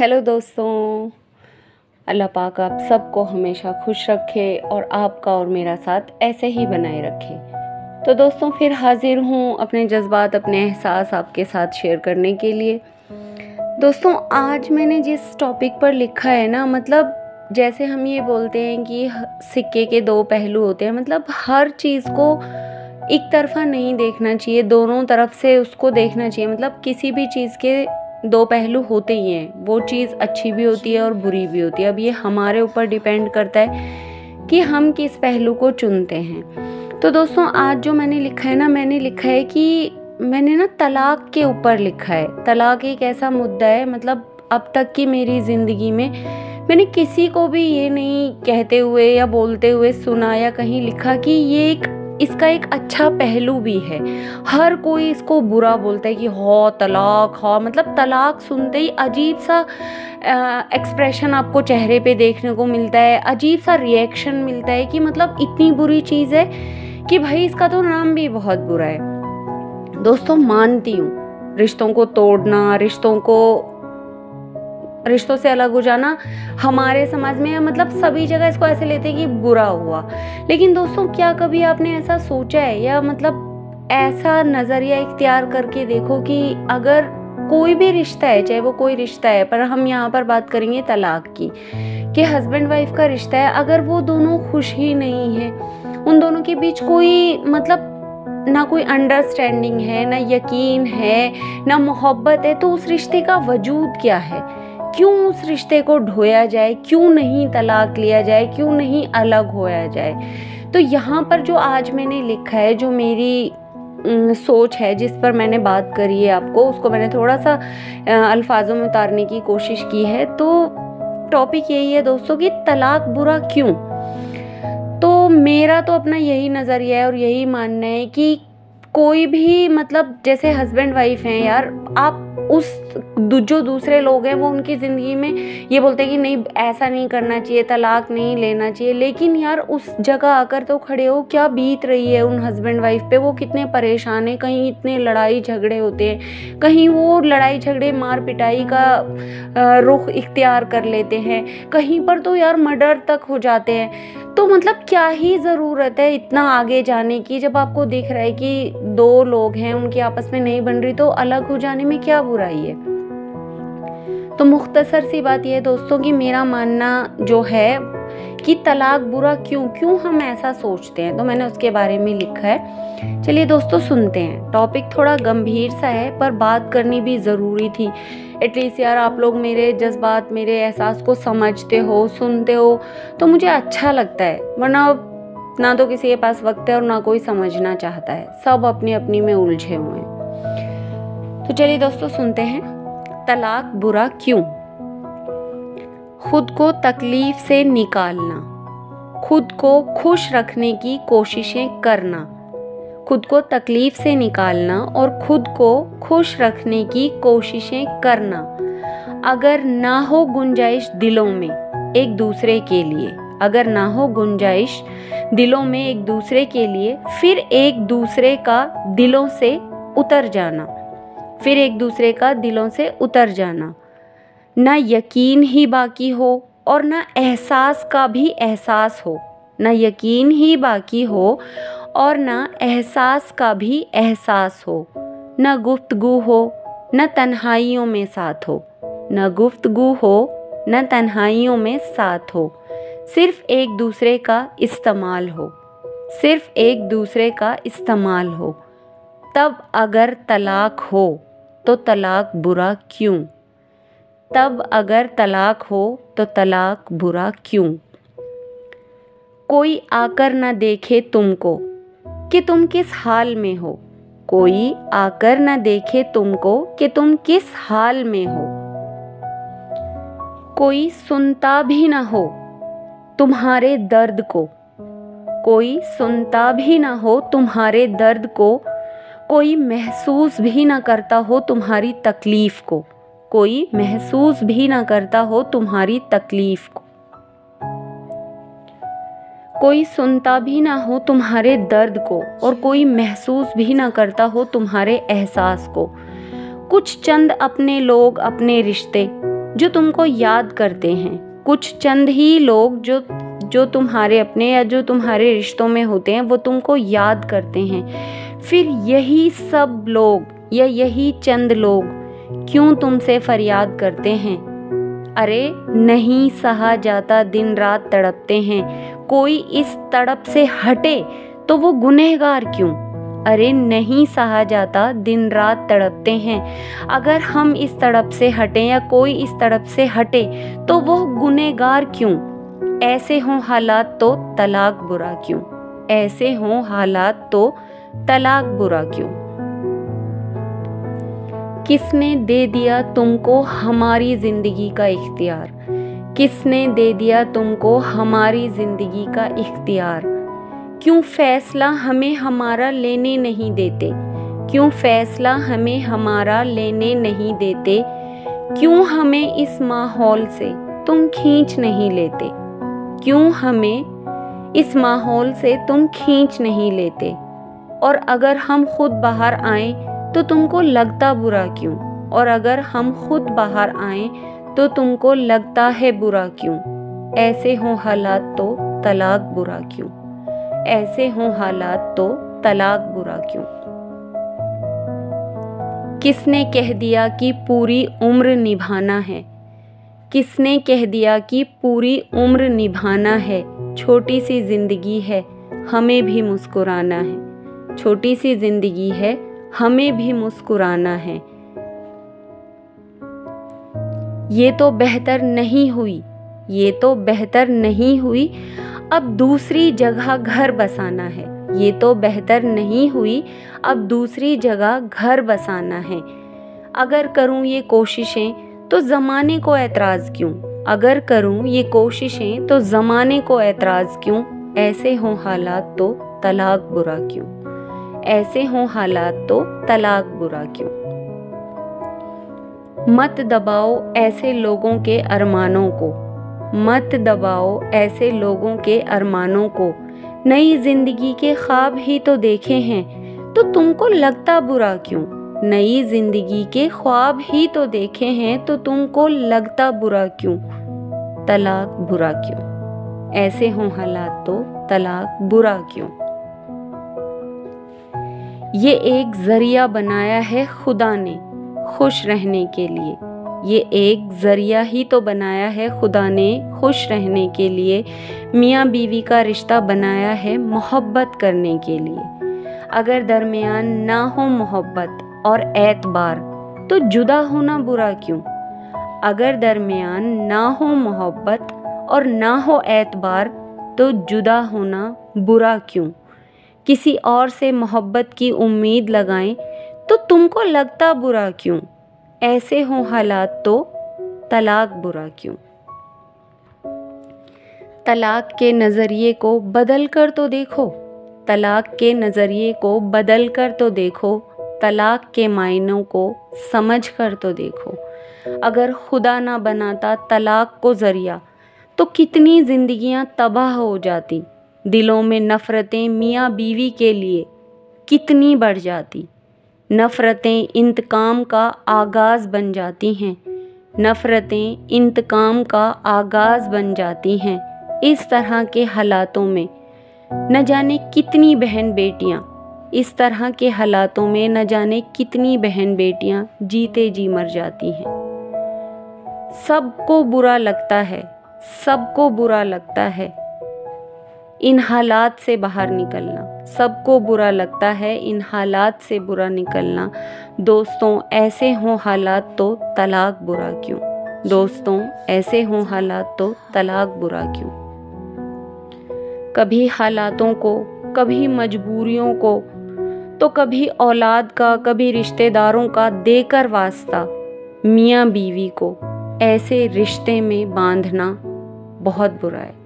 Hello दोस्तों, अल्लाह पाक आप सबको हमेशा खुश रखे और आपका और मेरा साथ ऐसे ही बनाए रखे। तो दोस्तों फिर हाजिर हूँ अपने जज्बात, अपने एहसास आपके साथ शेयर करने के लिए। दोस्तों आज मैंने जिस टॉपिक पर लिखा है ना, मतलब जैसे हम ये बोलते हैं कि सिक्के के दो पहलू होते हैं, मतलब हर चीज़ को एक तरफा नहीं देखना चाहिए, दोनों तरफ से उसको देखना चाहिए। मतलब किसी भी चीज़ के दो पहलू होते ही हैं, वो चीज़ अच्छी भी होती है और बुरी भी होती है। अब ये हमारे ऊपर डिपेंड करता है कि हम किस पहलू को चुनते हैं। तो दोस्तों आज जो मैंने लिखा है ना, मैंने लिखा है कि मैंने ना तलाक के ऊपर लिखा है। तलाक एक ऐसा मुद्दा है, मतलब अब तक की मेरी ज़िंदगी में मैंने किसी को भी ये नहीं कहते हुए या बोलते हुए सुना या कहीं लिखा कि ये इसका एक अच्छा पहलू भी है। हर कोई इसको बुरा बोलता है कि तलाक, मतलब तलाक सुनते ही अजीब सा एक्सप्रेशन आपको चेहरे पे देखने को मिलता है, अजीब सा रिएक्शन मिलता है कि मतलब इतनी बुरी चीज़ है कि भाई इसका तो नाम भी बहुत बुरा है। दोस्तों मानती हूँ, रिश्तों को तोड़ना, रिश्तों से अलग हो जाना हमारे समाज में मतलब सभी जगह इसको ऐसे लेते हैं कि बुरा हुआ। लेकिन दोस्तों क्या कभी आपने ऐसा सोचा है या मतलब ऐसा नज़रिया इख्तियार करके देखो कि अगर कोई भी रिश्ता है, चाहे वो कोई रिश्ता है, पर हम यहाँ पर बात करेंगे तलाक की, कि हस्बैंड वाइफ का रिश्ता है, अगर वो दोनों खुश ही नहीं है, उन दोनों के बीच कोई मतलब ना कोई अंडरस्टैंडिंग है, ना यकीन है, ना मोहब्बत है, तो उस रिश्ते का वजूद क्या है? क्यों उस रिश्ते को ढोया जाए? क्यों नहीं तलाक लिया जाए? क्यों नहीं अलग होया जाए? तो यहाँ पर जो आज मैंने लिखा है, जो मेरी सोच है, जिस पर मैंने बात करी है आपको, उसको मैंने थोड़ा सा अल्फाजों में उतारने की कोशिश की है। तो टॉपिक यही है दोस्तों कि तलाक बुरा क्यों। तो मेरा तो अपना यही नज़रिया है और यही मानना है कि कोई भी मतलब जैसे हस्बैंड वाइफ हैं यार, आप जो दूसरे लोग हैं वो उनकी ज़िंदगी में ये बोलते हैं कि नहीं ऐसा नहीं करना चाहिए, तलाक नहीं लेना चाहिए, लेकिन यार उस जगह आकर तो खड़े हो, क्या बीत रही है उन हस्बैंड वाइफ पे, वो कितने परेशान हैं। कहीं इतने लड़ाई झगड़े होते हैं, कहीं वो लड़ाई झगड़े मार पिटाई का रुख इख्तियार कर लेते हैं, कहीं पर तो यार मर्डर तक हो जाते हैं। तो मतलब क्या ही ज़रूरत है इतना आगे जाने की, जब आपको दिख रहा है कि दो लोग हैं उनकी आपस में नहीं बन रही, तो अलग हो जाने में क्या बुराई है। तो मुख्तसर सी बात यह है दोस्तों कि मेरा मानना जो है कि तलाक बुरा क्यों हम ऐसा सोचते हैं, तो मैंने उसके बारे में लिखा है। चलिए दोस्तों सुनते हैं। टॉपिक थोड़ा गंभीर सा है पर बात करनी भी ज़रूरी थी। एटलीस्ट यार आप लोग मेरे जज्बात, मेरे एहसास को समझते हो, सुनते हो, तो मुझे अच्छा लगता है। वरना ना तो किसी के पास वक्त है और ना कोई समझना चाहता है, सब अपनी अपनी में उलझे हुए हैं। तो चलिए दोस्तों सुनते हैं, तलाक बुरा क्यों। खुद को तकलीफ से निकालना, खुद को खुश रखने की कोशिशें करना, खुद को तकलीफ से निकालना और खुद को खुश रखने की कोशिशें करना। अगर ना हो गुंजाइश दिलों में एक दूसरे के लिए, अगर ना हो गुंजाइश दिलों में एक दूसरे के लिए, फिर एक दूसरे का दिलों से उतर जाना, फिर एक दूसरे का दिलों से उतर जाना। ना यकीन ही बाकी हो और ना एहसास का भी एहसास हो, ना यकीन ही बाकी हो और ना एहसास का भी एहसास हो। ना गुफ्तगू हो ना तन्हाइयों में साथ हो, ना गुफ्तगू हो ना तन्हाइयों में साथ हो। सिर्फ एक दूसरे का इस्तेमाल हो, सिर्फ एक दूसरे का इस्तेमाल हो। तब अगर तलाक हो तो तलाक बुरा क्यों, तब अगर तलाक हो तो तलाक बुरा क्यों। कोई आकर न देखे तुमको कि तुम किस हाल में हो, कोई आकर न देखे तुमको कि तुम किस हाल में हो। कोई सुनता भी न हो तुम्हारे दर्द को, कोई सुनता भी न हो तुम्हारे दर्द को, कोई महसूस भी न करता हो तुम्हारी तकलीफ को, कोई महसूस भी न करता हो तुम्हारी तकलीफ को। कोई सुनता भी ना हो तुम्हारे दर्द को और कोई महसूस भी ना करता हो तुम्हारे एहसास को। कुछ चंद अपने लोग, अपने रिश्ते जो तुमको याद करते हैं, कुछ चंद ही लोग जो तुम्हारे अपने या जो तुम्हारे रिश्तों में होते हैं वो तुमको याद करते हैं। फिर यही सब लोग या यही चंद लोग क्यों तुमसे फरियाद करते हैं? अरे नहीं सहा जाता, दिन रात तड़पते हैं, कोई इस तड़प से हटे तो वो गुनहगार क्यों? अरे नहीं सहा जाता, दिन रात तड़पते हैं, अगर हम इस तड़प से हटें या कोई इस तड़प से हटे तो वो गुनहगार क्यों? ऐसे हों हालात तो तलाक बुरा क्यों? ऐसे हों हालात तो तलाक बुरा क्यों? किसने दे दिया तुमको हमारी जिंदगी का इख्तियार? किसने दे दिया तुमको हमारी जिंदगी का इख्तियार? क्यों फैसला हमें हमारा लेने नहीं देते? क्यों फैसला हमें हमारा लेने नहीं देते? क्यों हमें इस माहौल से तुम खींच नहीं लेते? क्यों हमें इस माहौल से तुम खींच नहीं लेते? और अगर हम खुद बाहर आएं तो तुमको लगता बुरा क्यों? और अगर हम खुद बाहर आएं तो तुमको लगता है बुरा क्यों? ऐसे हों हालात तो तलाक बुरा क्यों? ऐसे हों हालात तो तलाक बुरा क्यों? किसने कह दिया कि पूरी उम्र निभाना है? किसने कह दिया कि पूरी उम्र निभाना है? छोटी सी जिंदगी है, हमें भी मुस्कुराना है। छोटी सी जिंदगी है, हमें भी मुस्कुराना है। ये तो बेहतर नहीं हुई, ये तो बेहतर नहीं हुई, अब दूसरी जगह घर बसाना है। ये तो बेहतर नहीं हुई, अब दूसरी जगह घर बसाना है। अगर करूं ये कोशिशें तो ज़माने को एतराज़ क्यों? अगर करूं ये कोशिशें तो ज़माने को एतराज़ क्यों? ऐसे हों हालात तो तलाक बुरा क्यों? ऐसे हों हालात तो तलाक बुरा क्यों? मत दबाओ ऐसे लोगों के अरमानों को, मत दबाओ ऐसे लोगों के अरमानों को। नई जिंदगी के ख्वाब ही तो देखे हैं, तो तुमको लगता बुरा क्यों? नई जिंदगी के ख्वाब ही तो देखे हैं, तो तुमको लगता बुरा क्यों? तलाक बुरा क्यों? ऐसे हों हालात तो तलाक बुरा क्यों? ये एक जरिया बनाया है खुदा ने खुश रहने के लिए। ये एक जरिया ही तो बनाया है खुदा ने खुश रहने के लिए। मियाँ बीवी का रिश्ता बनाया है मोहब्बत करने के लिए। अगर दरमियान ना हो मोहब्बत और एतबार तो जुदा होना बुरा क्यों? अगर दरमियान ना हो मोहब्बत और ना हो एतबार तो जुदा होना बुरा क्यों? किसी और से मोहब्बत की उम्मीद लगाएं तो तुमको लगता बुरा क्यों? ऐसे हों हालात तो तलाक बुरा क्यों? तलाक के नज़रिए को बदल कर तो देखो, तलाक के नज़रिए को बदल कर तो देखो, तलाक के मायनों को समझ कर तो देखो। अगर खुदा ना बनाता तलाक को ज़रिया तो कितनी ज़िंदगियां तबाह हो जाती। दिलों में नफ़रतें मियाँ बीवी के लिए कितनी बढ़ जाती। नफ़रतें इंतकाम का आगाज़ बन जाती हैं। नफ़रतें इंतकाम का आगाज़ बन जाती हैं। इस तरह के हालातों में न जाने कितनी बहन बेटियां, इस तरह के हालातों में न जाने कितनी बहन बेटियां जीते जी मर जाती हैं। सबको बुरा लगता है, सबको बुरा लगता है इन हालात से बाहर निकलना। सबको बुरा लगता है इन हालात से बुरा निकलना। दोस्तों ऐसे हों हालात तो तलाक बुरा क्यों? दोस्तों ऐसे हों हालात तो तलाक बुरा क्यों? कभी हालातों को, कभी मजबूरियों को, तो कभी औलाद का, कभी रिश्तेदारों का देकर वास्ता मियाँ बीवी को ऐसे रिश्ते में बांधना बहुत बुरा है।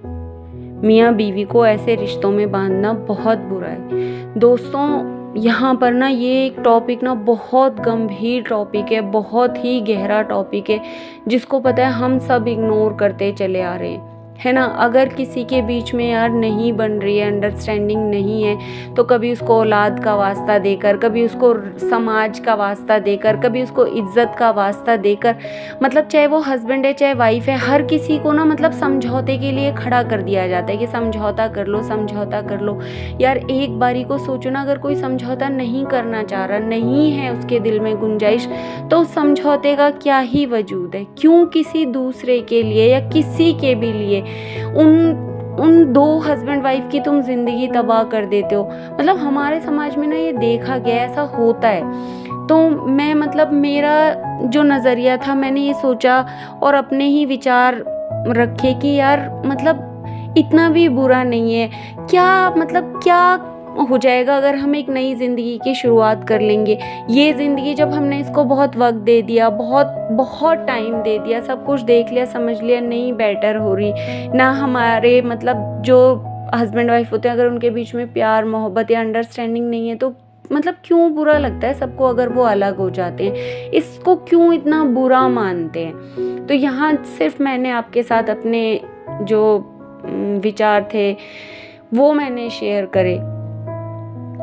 मियाँ बीवी को ऐसे रिश्तों में बांधना बहुत बुरा है। दोस्तों यहाँ पर ना ये एक टॉपिक ना बहुत गंभीर टॉपिक है, बहुत ही गहरा टॉपिक है, जिसको पता है हम सब इग्नोर करते चले आ रहे हैं। है ना। अगर किसी के बीच में यार नहीं बन रही है, अंडरस्टैंडिंग नहीं है, तो कभी उसको औलाद का वास्ता देकर, कभी उसको समाज का वास्ता देकर, कभी उसको इज्जत का वास्ता देकर, मतलब चाहे वो हस्बैंड है चाहे वाइफ है, हर किसी को ना मतलब समझौते के लिए खड़ा कर दिया जाता है कि समझौता कर लो, समझौता कर लो। यार एक बारी को सोचो ना, अगर कोई समझौता नहीं करना चाह रहा, नहीं है उसके दिल में गुंजाइश, तो उस समझौते का क्या ही वजूद है। क्यों किसी दूसरे के लिए या किसी के भी लिए उन दो हस्बैंड वाइफ की तुम जिंदगी तबाह कर देते हो। मतलब हमारे समाज में ना ये देखा गया, ऐसा होता है। तो मैं मतलब मेरा जो नज़रिया था, मैंने ये सोचा और अपने ही विचार रखे कि यार मतलब इतना भी बुरा नहीं है। क्या मतलब क्या हो जाएगा अगर हम एक नई ज़िंदगी की शुरुआत कर लेंगे। ये ज़िंदगी जब हमने इसको बहुत वक्त दे दिया, बहुत टाइम दे दिया, सब कुछ देख लिया, समझ लिया, नहीं बेटर हो रही ना, हमारे मतलब जो हस्बैंड वाइफ होते हैं अगर उनके बीच में प्यार मोहब्बत या अंडरस्टैंडिंग नहीं है, तो मतलब क्यों बुरा लगता है सबको अगर वो अलग हो जाते हैं। इसको क्यों इतना बुरा मानते हैं। तो यहाँ सिर्फ मैंने आपके साथ अपने जो विचार थे वो मैंने शेयर करे।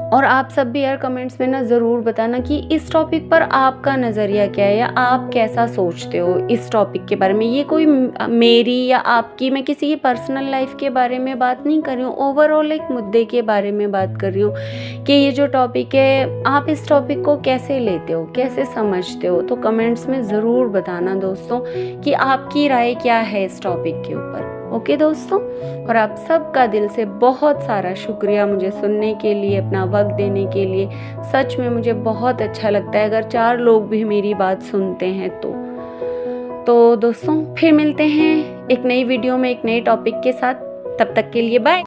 और आप सब भी यार कमेंट्स में ना ज़रूर बताना कि इस टॉपिक पर आपका नज़रिया क्या है, या आप कैसा सोचते हो इस टॉपिक के बारे में। ये कोई मेरी या आपकी, मैं किसी की पर्सनल लाइफ के बारे में बात नहीं कर रही हूँ, ओवरऑल एक मुद्दे के बारे में बात कर रही हूँ कि ये जो टॉपिक है, आप इस टॉपिक को कैसे लेते हो, कैसे समझते हो। तो कमेंट्स में ज़रूर बताना दोस्तों कि आपकी राय क्या है इस टॉपिक के ऊपर। ओके दोस्तों, और आप सबका दिल से बहुत सारा शुक्रिया मुझे सुनने के लिए, अपना वक्त देने के लिए। सच में मुझे बहुत अच्छा लगता है अगर 4 लोग भी मेरी बात सुनते हैं तो दोस्तों फिर मिलते हैं एक नई वीडियो में एक नए टॉपिक के साथ। तब तक के लिए बाय।